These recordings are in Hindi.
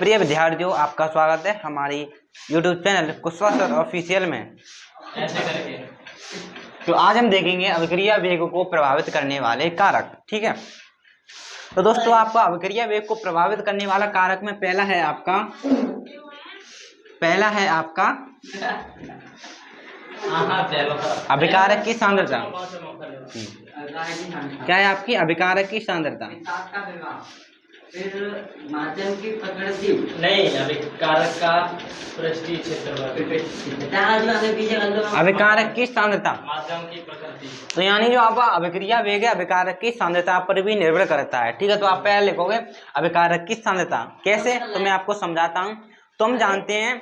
प्रिय विद्यार्थियों, आपका स्वागत है हमारी YouTube channel Kushwaha sir official में। तो आज हम देखेंगे अभिक्रिया वेग को प्रभावित करने वाले कारक। ठीक है, तो दोस्तों आपका अभिक्रिया वेग को प्रभावित करने वाला कारक में पहला है आपका अभिकारक की सांद्रता। क्या है आपकी अभिकारक की सांद्रता? फिर माध्यम की प्रकृति नहीं, अभिकारक का पृष्ठीय क्षेत्रफल, अभिकारक की सांद्रता, माध्यम की प्रकृति। तो यानी जो आपका अभिक्रिया वेग है अभिकारक की सांद्रता पर भी निर्भर करता है। ठीक है, तो आप पहले लिखोगे अभिकारक की सांद्रता। कैसे, तो मैं आपको समझाता हूँ। तो हम जानते हैं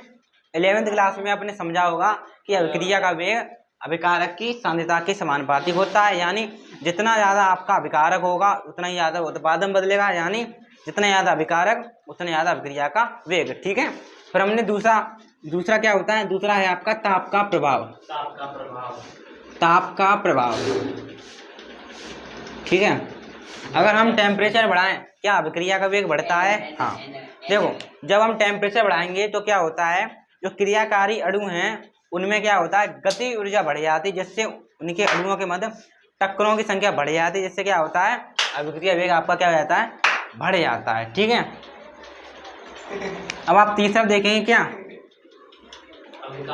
11वीं क्लास में आपने समझा होगा कि अभिक्रिया का वेग अभिकारक की सांद्रता के समानुपाती होता है। यानी जितना ज्यादा आपका अभिकारक होगा उतना ही ज्यादा उत्पादन बदलेगा, यानी जितना ज्यादा अभिकारक उतना ज्यादा अभिक्रिया का वेग। ठीक है, फिर हमने दूसरा क्या होता है? दूसरा है आपका ताप का प्रभाव। ठीक है, अगर हम टेम्परेचर बढ़ाएं क्या अभिक्रिया का वेग बढ़ता है? हाँ, देखो जब हम टेम्परेचर बढ़ाएंगे तो क्या होता है, जो क्रियाकारी अणु हैं उनमें क्या होता है, गति ऊर्जा बढ़ जाती है, जिससे उनके अणुओं के मध्य टक्करों की संख्या बढ़ जाती है, जिससे क्या होता है, अभिक्रिया वेग आपका क्या हो जाता है, बढ़ जाता है। ठीक है, अब आप तीसरा देखेंगे। क्या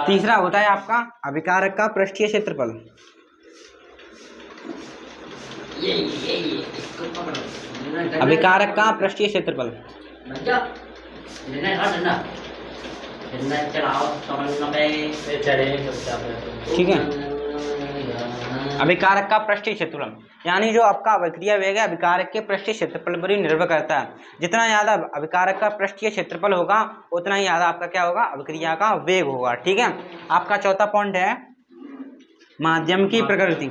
तीसरा होता है आपका अभिकारक का पृष्ठीय क्षेत्रफल। अभिकारक का पृष्ठीय क्षेत्रफल, ठीक है, अभिकारक का पृष्ठीय क्षेत्रफल यानी जो आपका अभिक्रिया वेग है अभिकारक के पृष्ठीय क्षेत्रफल पर ही निर्भर करता है। जितना ज्यादा अभिकारक का पृष्ठीय क्षेत्रफल होगा उतना ही ज्यादा आपका क्या होगा, अभिक्रिया का वेग होगा। ठीक है, आपका चौथा पॉइंट है माध्यम की प्रकृति।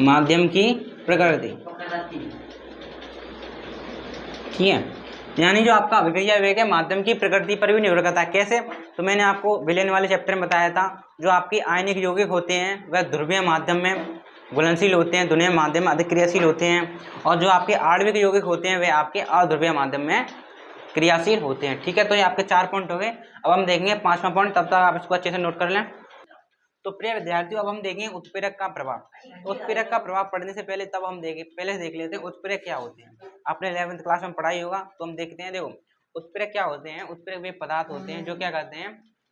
माध्यम की प्रकृति, ठीक है, यानी जो आपका अभिक्रिया वेग है माध्यम की प्रकृति पर भी निर्भर करता है। कैसे, तो मैंने आपको विलयन वाले चैप्टर में बताया था, जो आपकी आयनिक यौगिक होते हैं वह ध्रुवीय माध्यम में घुलनशील होते हैं, ध्रुवीय माध्यम में अधिक क्रियाशील होते हैं, और जो आपके आणविक यौगिक होते हैं वे आपके अध्रुवीय माध्यम में क्रियाशील होते हैं। ठीक है, तो ये आपके 4 पॉइंट हो गए। अब हम देखेंगे 5वां पॉइंट, तब तक आप इसको अच्छे से नोट कर लें। तो प्रिय विद्यार्थियों, अब हम देखेंगे उत्प्रेरक का प्रभाव। तो उत्प्रेरक का प्रभाव पढ़ने से पहले पहले देख लेते हैं उत्प्रेरक क्या होते हैं। आपने 11वीं क्लास में पढ़ाई होगा, तो हम देखते हैं। देखो उत्प्रेरक क्या होते हैं, उत्प्रेरक वे पदार्थ होते हैं जो क्या करते हैं,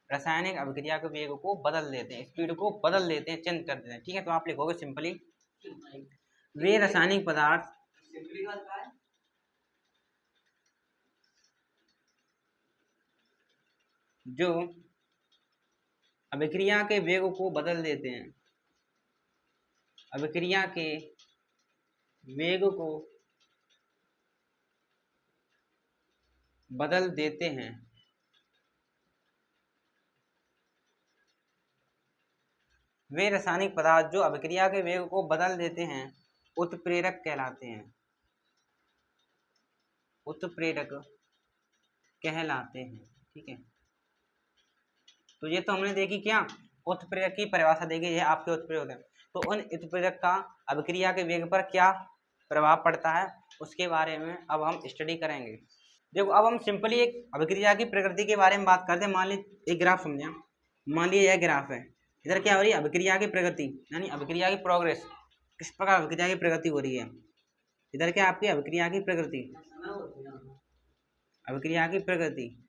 रासायनिक अभिक्रिया के वेग को बदल देते हैं, स्पीड को बदल देते हैं, चेंज कर देते हैं। ठीक है, तो आप लिखोगे सिंपली वे रासायनिक पदार्थ जो अभिक्रिया के वेग को बदल देते हैं, अभिक्रिया के वेग को बदल देते हैं। वे रासायनिक पदार्थ जो अभिक्रिया के वेग को बदल देते हैं उत्प्रेरक कहलाते हैं। उत्प्रेरक कहलाते हैं। ठीक है, तो ये तो हमने देखी क्या, उत्प्रेरक की परिभाषा देखी, ये आपके उत्प्रेरक है। तो उन उत्प्रेरक का अभिक्रिया के वेग पर क्या प्रभाव पड़ता है उसके बारे में अब हम स्टडी करेंगे। देखो अब हम सिंपली एक अभिक्रिया की प्रकृति के बारे में बात करते हैं। मान लीजिए एक ग्राफ समझे, मान लीजिए यह ग्राफ है, इधर क्या हो रही है, अभिक्रिया की प्रगति यानी अभिक्रिया की प्रोग्रेस, किस प्रकार अभिक्रिया की प्रगति हो रही है। इधर क्या आपकी अभिक्रिया की प्रगति, अभिक्रिया की प्रगति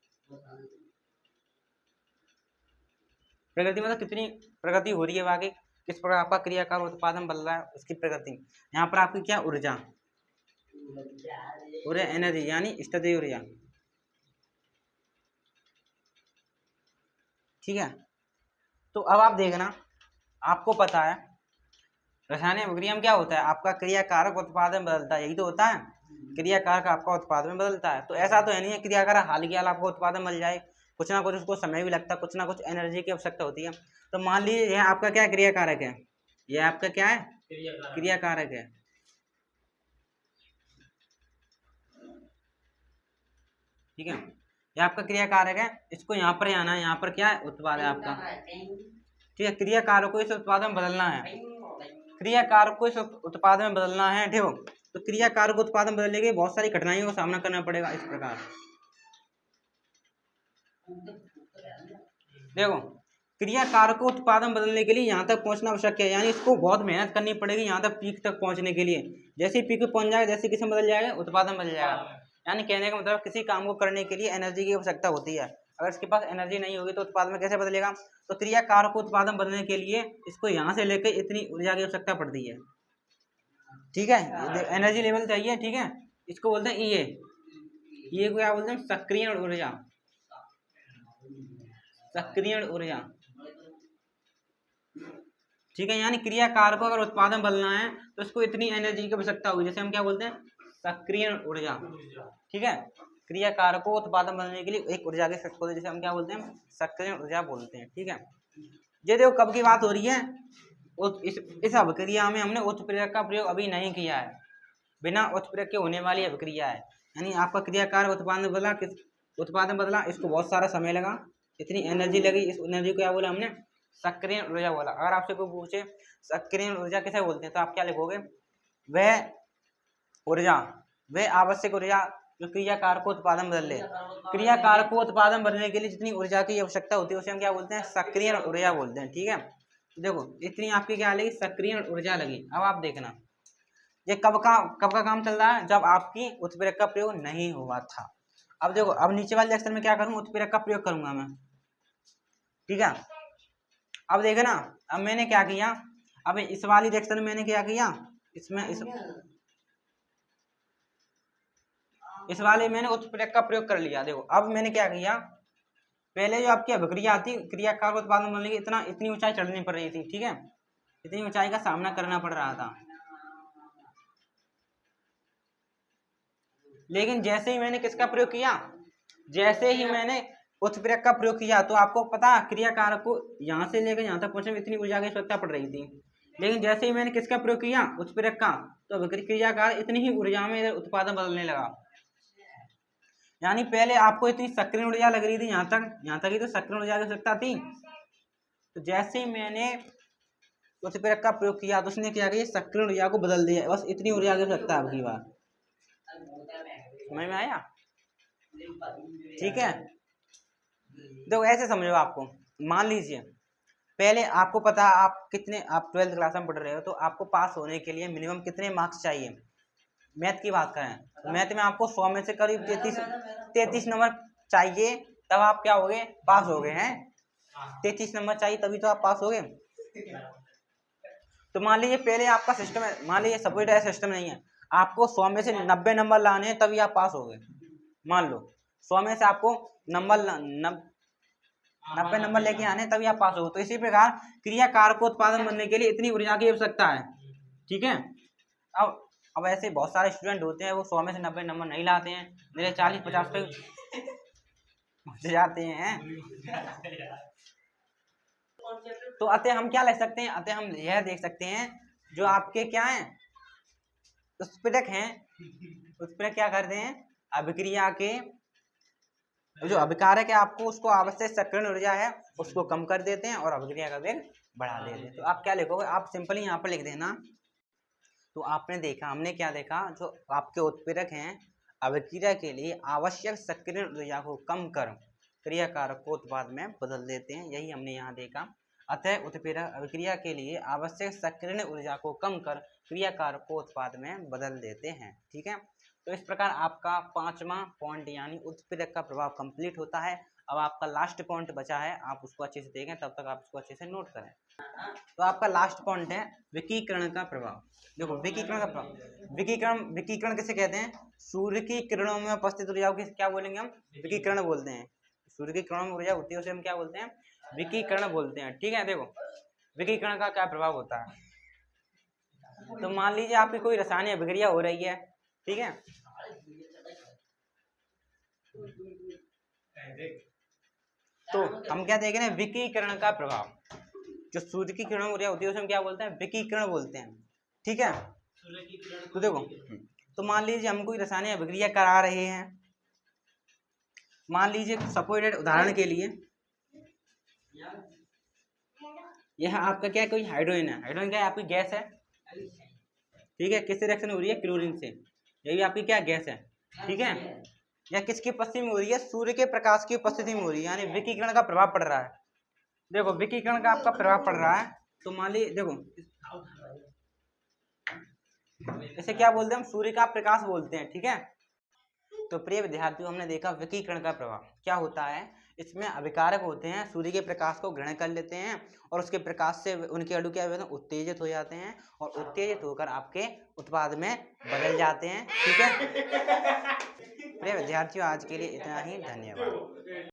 मतलब कितनी प्रगति हो रही है वाकई, किस प्रकार आपका क्रियाकार उत्पादन बदल रहा है उसकी प्रगति। यहाँ पर आपकी क्या ऊर्जा एनर्जी यानी स्थितिज ऊर्जा। ठीक है, तो अब आप देखना, आपको पता है रासायनिक अभिक्रिया में क्या होता है, आपका क्रियाकारक उत्पादन बदलता है, यही तो होता है, क्रियाकारक आपका उत्पादन में बदलता है। तो ऐसा तो है नहीं है क्रियाकारक हाल की हाल आपको उत्पादन मिल जाए, कुछ ना कुछ उसको समय भी लगता है, कुछ ना कुछ एनर्जी की आवश्यकता होती है। तो मान लीजिए यह आपका क्या क्रियाकारक है, यह आपका क्या है, क्रियाकारक है। ठीक है, यह आपका क्रियाकारक है, इसको यहाँ पर आना है, यहाँ पर क्या है, उत्पाद है आपका। ठीक है, क्रियाकारक को इस उत्पाद में बदलना है, क्रियाकारक को इस उत्पाद में बदलना है। देखो तो क्रिया कारक उत्पादन बदलने के लिए बहुत सारी कठिनाइयों का सामना करना पड़ेगा इस प्रकार। देखो, क्रिया कारक उत्पादन बदलने के लिए यहाँ तक पहुँचना आवश्यक है, यानी इसको बहुत मेहनत करनी पड़ेगी यहाँ तक पीक तक पहुँचने के लिए। जैसे ही पीक पे पहुँच जाएगा, जैसे किसमें बदल जाएगा, उत्पादन बदल जाएगा। यानी कहने का मतलब किसी काम को करने के लिए एनर्जी की आवश्यकता होती है, अगर इसके पास एनर्जी नहीं होगी तो उत्पादन में कैसे बदलेगा। तो क्रिया कारक उत्पादन बदलने के लिए इसको यहाँ से लेकर इतनी ऊर्जा की आवश्यकता पड़ती है, ठीक है, एनर्जी लेवल चाहिए, ठीक है। इसको बोलते हैं ये को क्या बोलते हैं, सक्रिय ऊर्जा, सक्रिय ऊर्जा, ठीक है। यानी क्रिया कारक को अगर उत्पादन बदलना है तो इसको इतनी एनर्जी की आवश्यकता होगी, जैसे हम क्या बोलते हैं, सक्रिय ऊर्जा, ठीक है। क्रिया कारक को उत्पादन बदलने के लिए एक ऊर्जा की आवश्यकता होती है, जैसे हम क्या बोलते हैं, सक्रिय ऊर्जा बोलते हैं, ठीक है। ये देखो कब की बात हो रही है, इस अभिक्रिया में हमने उत्प्रेरक का प्रयोग अभी नहीं किया है, बिना उत्प्रेरक के होने वाली अभिक्रिया है। यानी आपका क्रिया कारक उत्पादन बदला, इसको बहुत सारा समय लगा, इतनी एनर्जी लगी, इस एनर्जी को क्या बोला हमने, सक्रिय ऊर्जा बोला। अगर आपसे कोई पूछे सक्रिय ऊर्जा किसे बोलते हैं तो आप क्या लिखोगे, वह ऊर्जा, वह आवश्यक ऊर्जा जो क्रिया कारक को उत्पादन बदल ले। क्रिया कारक को उत्पादन बदलने के लिए जितनी ऊर्जा की आवश्यकता होती है उसे हम क्या बोलते हैं, सक्रिय ऊर्जा बोलते हैं, ठीक है। देखो इतनी आपकी क्या लगी, सक्रिय ऊर्जा लगी। अब आप देखना ये कब का काम चल रहा है, जब आपकी उत्प्रेरक का प्रयोग नहीं हुआ था। अब देखो, अब नीचे वाले रिएक्शन में क्या करूँ, उत्प्रेरक का प्रयोग करूंगा मैं, ठीक है। अब देखे ना, अब मैंने क्या किया, अब इस वाली रिएक्शन में मैंने क्या किया, इसमें इस वाले मैंने उत्प्रेरक का प्रयोग कर लिया। देखो अब मैंने क्या किया, पहले जो आपकी अभिक्रिया आती, क्रिया कारक उत्पादन बनने की इतनी ऊंचाई चढ़नी पड़ रही थी, ठीक है, इतनी ऊंचाई का सामना करना पड़ रहा था। लेकिन जैसे ही मैंने किसका प्रयोग किया, जैसे ही मैंने उत्प्रेरक का प्रयोग किया, तो आपको पता क्रिया कारक को यहाँ से लेकर यहाँ तक पहुंचने में इतनी ऊर्जा की आवश्यकता पड़ रही थी। लेकिन जैसे ही मैंने किसका प्रयोग किया, उत्प्रेरक का, तो अभिक्रिया कारक इतनी ही ऊर्जा में उत्पादन बदलने लगा। यानी पहले आपको इतनी सक्रिय ऊर्जा लग रही थी, यहाँ तक ही तो सक्रिय ऊर्जा की आवश्यकता थी। तो जैसे ही मैंने उत्प्रेरक का प्रयोग किया तो उसने क्या किया, सक्रिय ऊर्जा को बदल दिया, बस इतनी ऊर्जा की आवश्यकता आपकी बात समझ में आया, ठीक है। देखो ऐसे समझो, आपको मान लीजिए पहले आपको पता आप 12th क्लास में पढ़ रहे हो, तो आपको पास होने के लिए मिनिमम कितने मार्क्स चाहिए। मैथ की बात करें तो मैथ में आपको 100 में से करीब 33 नंबर चाहिए, तब आप क्या हो गए, पास हो गए हैं। 33 नंबर चाहिए तभी तो आप पास हो गए। तो मान लीजिए पहले आपका सिस्टम है, मान लीजिए सपोर्ट ऐसा सिस्टम नहीं है, आपको 100 में से 90 नंबर लाने हैं तभी आप पास हो गए। मान लो 100 में से आपको 90 नंबर लेके आने तभी आप पास हो। तो इसी प्रकार क्रिया कारक को उत्पादन बनने के लिए इतनी ऊर्जा की आवश्यकता है, ठीक है। अब ऐसे बहुत सारे स्टूडेंट होते हैं, वो 100 में से 90 नंबर नहीं लाते हैं, मेरे 40-50 पे पहुंच जाते हैं। तो अतः हम क्या लिख सकते हैं, अतः हम यह देख सकते हैं जो आपके क्या हैं, उत्प्रेरक हैं, उत्प्रेरक क्या करते हैं, अभिक्रिया के जो अभिकारक है आपको उसको आवश्यक सक्रिय ऊर्जा है उसको कम कर देते हैं और अभिक्रिया का वेग बढ़ा देते हैं। तो आप क्या लिखोगे, आप सिंपली यहाँ पर लिख देना। तो आपने देखा, हमने क्या देखा, जो आपके उत्प्रेरक हैं अभिक्रिया के लिए आवश्यक सक्रिय ऊर्जा को कम कर क्रिया कारक को उत्पाद में बदल देते हैं, यही हमने यहाँ देखा। अतः उत्प्रेरक अभिक्रिया के लिए आवश्यक सक्रिय ऊर्जा को कम कर क्रिया कारक को उत्पाद में बदल देते हैं, ठीक है। तो इस प्रकार आपका 5वां पॉइंट यानी उत्प्रेरक का प्रभाव कंप्लीट होता है। अब आपका लास्ट पॉइंट बचा है, आप उसको अच्छे से देखें, तब तक आप उसको अच्छे से नोट करें। तो आपका लास्ट पॉइंट है विकिरण का प्रभाव। देखो विकिरण का प्रभाव, विकिरण किसे कहते हैं, सूर्य की किरणों में उपस्थित ऊर्जा को क्या बोलेंगे हम, विकिरण बोलते हैं। सूर्य की किरणों में ऊर्जा होती है उसे हम क्या बोलते हैं, विकिरण बोलते हैं, ठीक है। देखो विकिरण का क्या प्रभाव होता है, तो मान लीजिए आपकी कोई रासायनिक अभिक्रिया हो रही है, ठीक है, तो हम क्या देख रहे हैं, विकिरण का प्रभाव। जो सूर्य की किरणों में ऊर्जा होती है उसे हम क्या बोलते हैं, विकिरण बोलते हैं, ठीक है। तो देखो, तो मान लीजिए हम कोई रासायनिक अभिक्रिया करा रहे हैं, मान लीजिए सपोर्टेड उदाहरण के लिए यह आपका क्या है, कोई हाइड्रोजन है, हाइड्रोजन क्या है, आपकी गैस है, ठीक है, किससे रिएक्शन हो रही है? क्लोरीन से। ये भी आपकी क्या गैस है, ठीक है। या किसकी उपस्थिति में हो रही है? सूर्य के प्रकाश की उपस्थिति में हो रही है, यानी विकिरण का प्रभाव पड़ रहा है। देखो विकिरण का आपका प्रभाव पड़ रहा है, तो मान ली देखो इसे क्या बोलते हैं हम? सूर्य का प्रकाश बोलते हैं, ठीक है। तो प्रिय विद्यार्थियों, हमने देखा विकिरण का प्रभाव क्या होता है। इसमें अभिकारक होते हैं, सूर्य के प्रकाश को ग्रहण कर लेते हैं और उसके प्रकाश से उनके अणु क्या होते हैं? उत्तेजित हो जाते हैं और उत्तेजित होकर आपके उत्पाद में बदल जाते हैं, ठीक है। प्रिय विद्यार्थियों, आज के लिए इतना ही, धन्यवाद।